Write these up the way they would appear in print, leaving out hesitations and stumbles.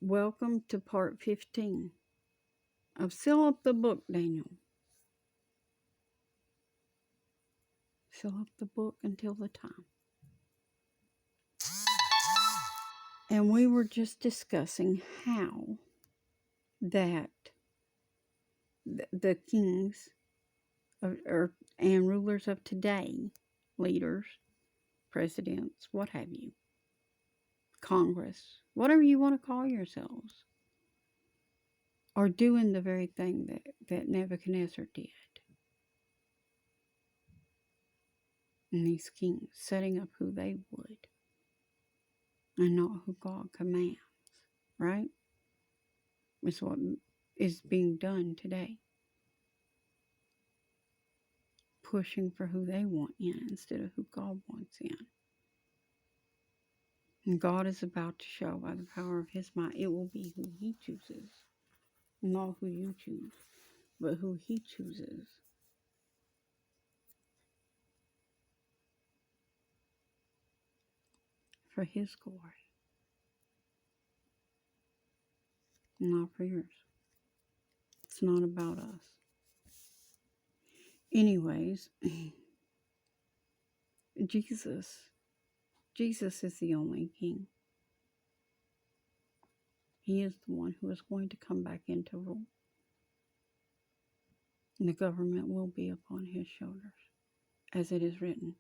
Welcome to part 15 of Seal Up the Book, Daniel. Seal up the book until the time. And we were just discussing how that the kings and rulers of today, leaders, presidents, what have you, Congress, whatever you want to call yourselves, are doing the very thing that Nebuchadnezzar did. And these kings setting up who they would and not who God commands, right? It's what is being done today. Pushing for who they want in instead of who God wants in. And God is about to show by the power of His might, it will be who He chooses. Not who you choose, but who He chooses. For His glory. Not for yours. It's not about us. Anyways, Jesus is the only King. He is the one who is going to come back into rule. And the government will be upon His shoulders, as it is written.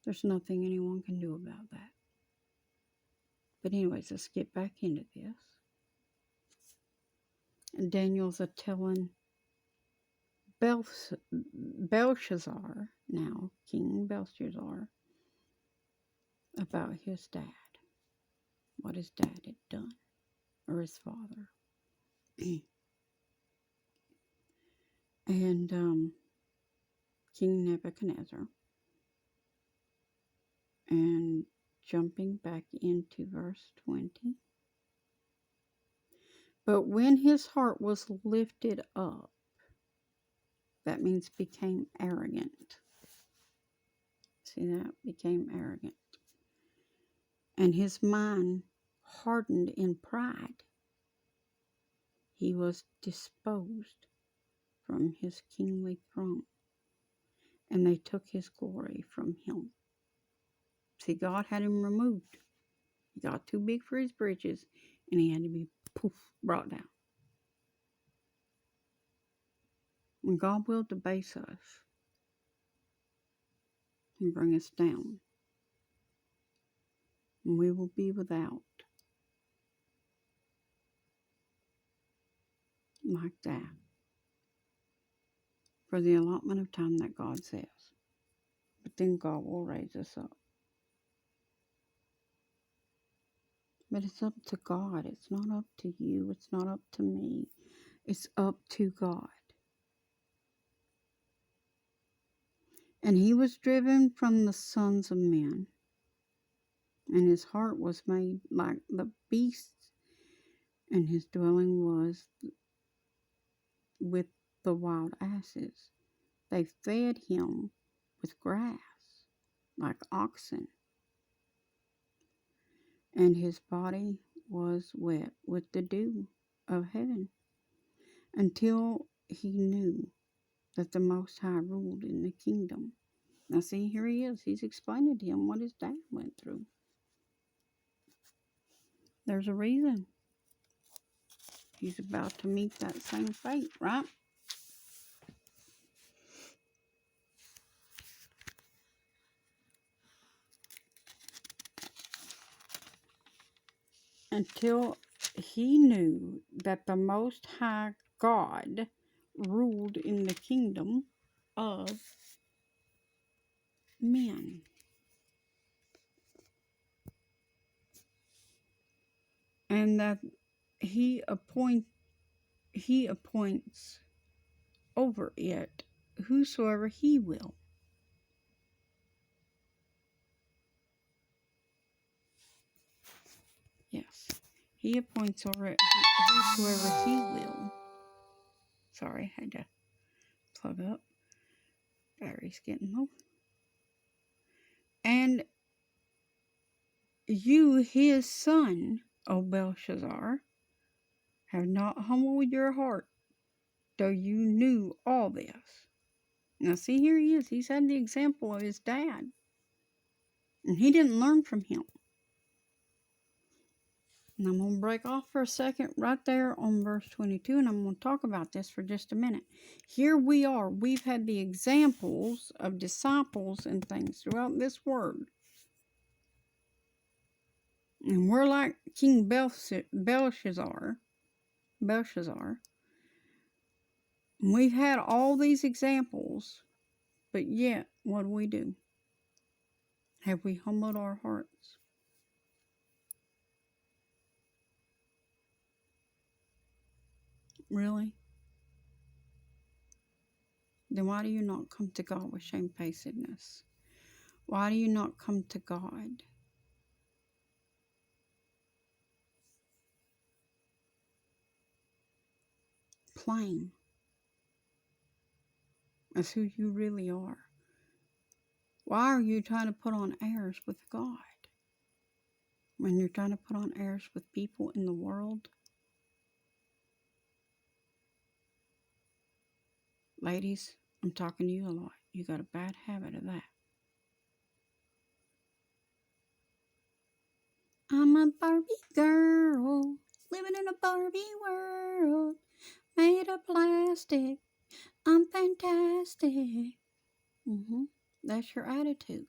There's nothing anyone can do about that. But anyways, let's get back into this. And Daniel's telling Belshazzar, now King Belshazzar, about his dad. What his dad had done. Or his father. And King Nebuchadnezzar. And jumping back into verse 20. But when his heart was lifted up, that means became arrogant. See that? Became arrogant. And his mind hardened in pride. He was disposed from his kingly throne. And they took his glory from him. See, God had him removed. He got too big for his britches, and he had to be brought down. And God will debase us and bring us down. And we will be without. Like that. For the allotment of time that God says. But then God will raise us up. But it's up to God. It's not up to you. It's not up to me. It's up to God. And he was driven from the sons of men. And his heart was made like the beasts. And his dwelling was with the wild asses. They fed him with grass, like oxen. And his body was wet with the dew of heaven, until he knew that the Most High ruled in the kingdom. Now see, here he is. He's explaining to him what his dad went through. There's a reason. He's about to meet that same fate, right? Until he knew that the Most High God ruled in the kingdom of men. And that he appoints over it whosoever he will. Yes, he appoints over it whosoever he will. Sorry, I had to plug up. Battery's getting low. And you, his son, O Belshazzar, have not humbled your heart, though you knew all this. Now, see, here he is. He's had the example of his dad, and he didn't learn from him. And I'm going to break off for a second right there on verse 22, and I'm going to talk about this for just a minute. Here we are. We've had the examples of disciples and things throughout this word. And we're like King Belshazzar. And we've had all these examples, but yet, what do we do? Have we humbled our hearts? Really? Then why do you not come to God with shamefacedness? Why do you not come to God plain as who you really are? Why are you trying to put on airs with God when you're trying to put on airs with people in the world? Ladies, I'm talking to you a lot. You got a bad habit of that. I'm a Barbie girl, living in a Barbie world, made of plastic. I'm fantastic. That's your attitude.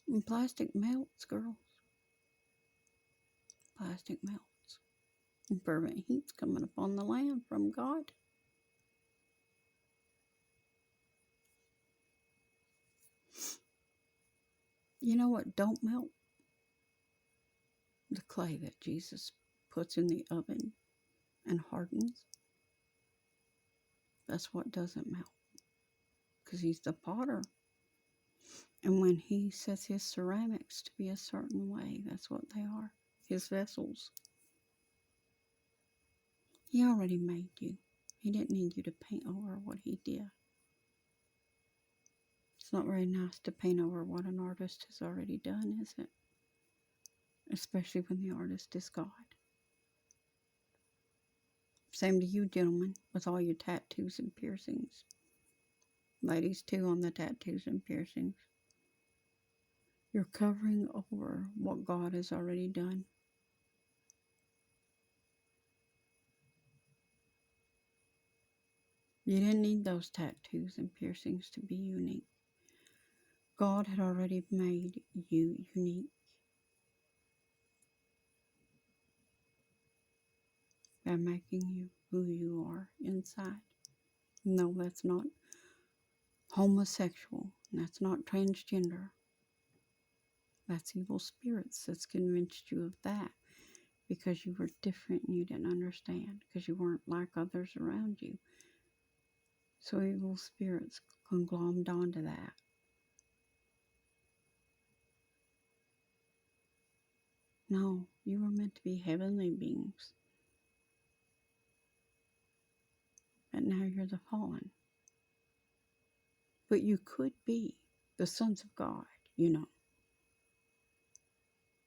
And plastic melts, girls. Plastic melts. And fervent heat's coming upon the land from God. You know what don't melt? The clay that Jesus puts in the oven and hardens. That's what doesn't melt. Because he's the potter. And when he sets his ceramics to be a certain way, that's what they are. His vessels. He already made you. He didn't need you to paint over what he did. It's not very nice to paint over what an artist has already done, is it? Especially when the artist is God. Same to you, gentlemen, with all your tattoos and piercings. Ladies, too, on the tattoos and piercings. You're covering over what God has already done. You didn't need those tattoos and piercings to be unique. God had already made you unique by making you who you are inside. No, that's not homosexual. That's not transgender. That's evil spirits that's convinced you of that because you were different and you didn't understand because you weren't like others around you. So evil spirits conglommed onto that. No, you were meant to be heavenly beings. But now you're the fallen. But you could be the sons of God, you know.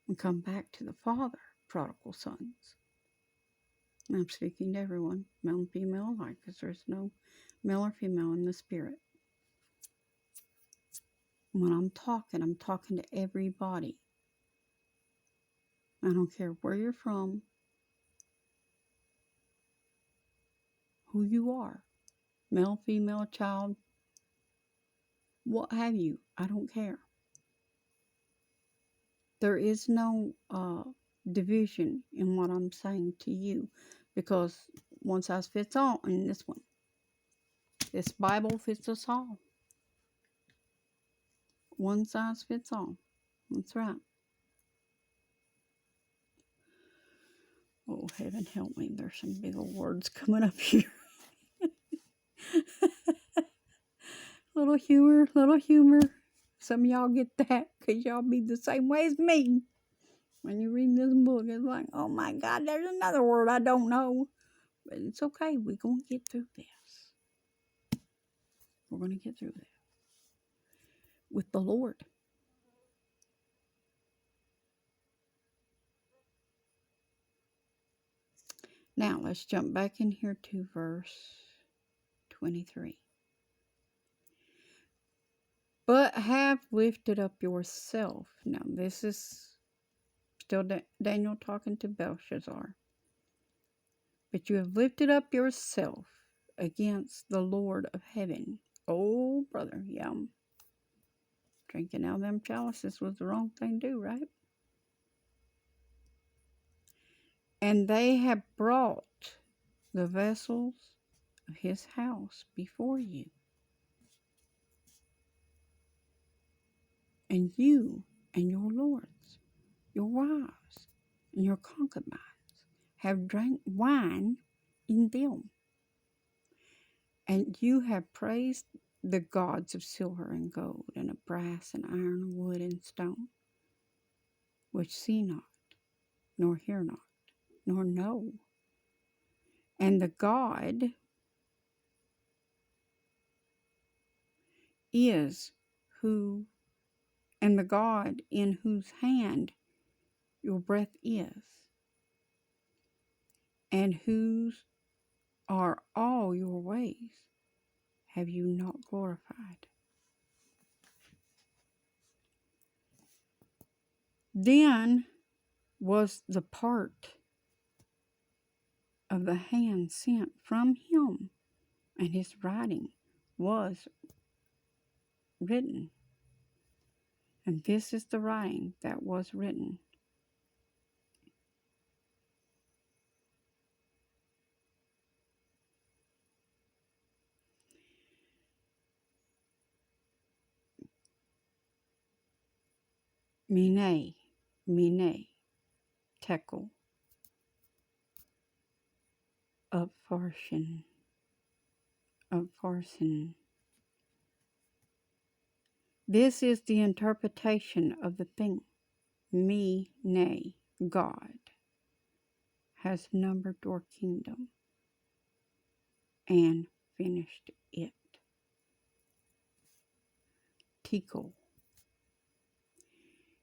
And come back to the Father, prodigal sons. And I'm speaking to everyone, male and female alike, because there's no male or female in the spirit. When I'm talking to everybody. I don't care where you're from, who you are, male, female, child, what have you. I don't care. There is no division in what I'm saying to you because one size fits all in this one. This Bible fits us all. One size fits all. That's right. Oh, heaven help me. There's some big old words coming up here. Little humor. Some of y'all get that because y'all be the same way as me. When you read this book, it's like, oh my God, there's another word I don't know. But it's okay. We're going to get through this. We're going to get through this. With the Lord. Now, let's jump back in here to verse 23. But have lifted up yourself. Now, this is still Daniel talking to Belshazzar. But you have lifted up yourself against the Lord of heaven. Oh, brother, yeah. Drinking out of them chalices was the wrong thing to do, right? And they have brought the vessels of his house before you. And you and your lords, your wives, and your concubines have drank wine in them. And you have praised the gods of silver and gold, and of brass and iron and wood and stone, which see not, nor hear not, nor know. And the God is who, and the God in whose hand your breath is, and whose are all your ways, have you not glorified? Then was the part of the hand sent from him, and his writing was written. And this is the writing that was written. Mene, Mene, Tekel, Upharsin, Upharsin. This is the interpretation of the thing. Mene, God, has numbered your kingdom and finished it. Tekel.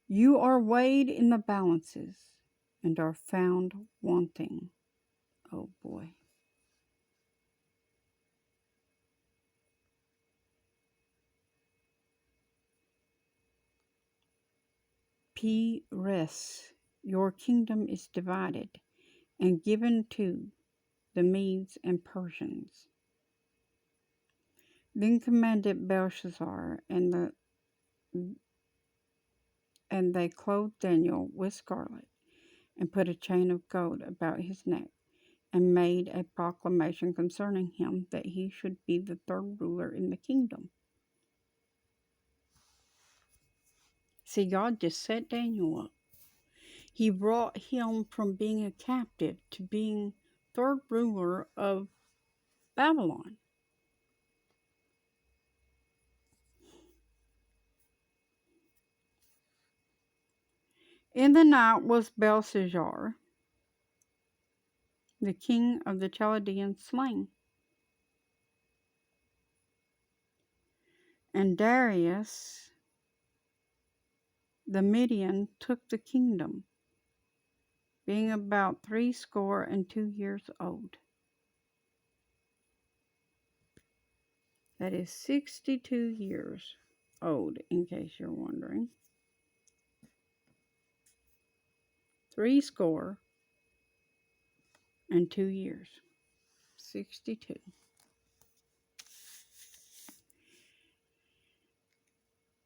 You are weighed in the balances and are found wanting. Oh boy. Peres. Your kingdom is divided and given to the Medes and Persians. Then commanded Belshazzar, and they clothed Daniel with scarlet, and put a chain of gold about his neck, and made a proclamation concerning him, that he should be the third ruler in the kingdom. See, God just set Daniel up. He brought him from being a captive to being third ruler of Babylon. In the night was Belshazzar, the king of the Chaldeans, slain. And Darius the Median took the kingdom, being about 62 years old. That is 62 years old, in case you're wondering. 62 years. 62.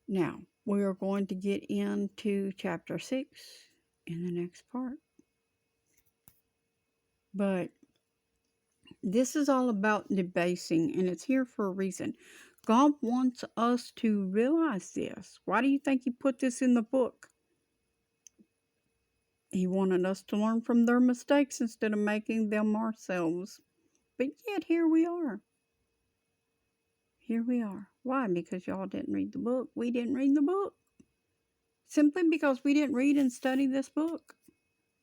Now, we are going to get into chapter 6 in the next part. But this is all about debasing, and it's here for a reason. God wants us to realize this. Why do you think He put this in the book? He wanted us to learn from their mistakes instead of making them ourselves. But yet, here we are. Here we are. Why? Because y'all didn't read the book. We didn't read the book. Simply because we didn't read and study this book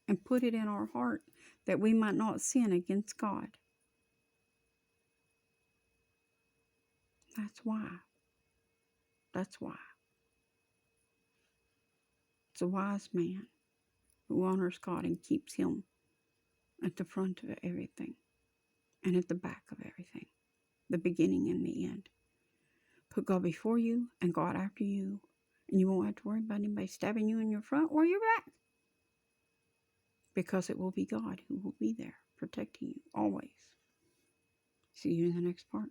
and put it in our heart that we might not sin against God. That's why. That's why. It's a wise man who honors God and keeps Him at the front of everything and at the back of everything, the beginning and the end. Put God before you and God after you, and you won't have to worry about anybody stabbing you in your front or your back, because it will be God who will be there protecting you always. See you in the next part.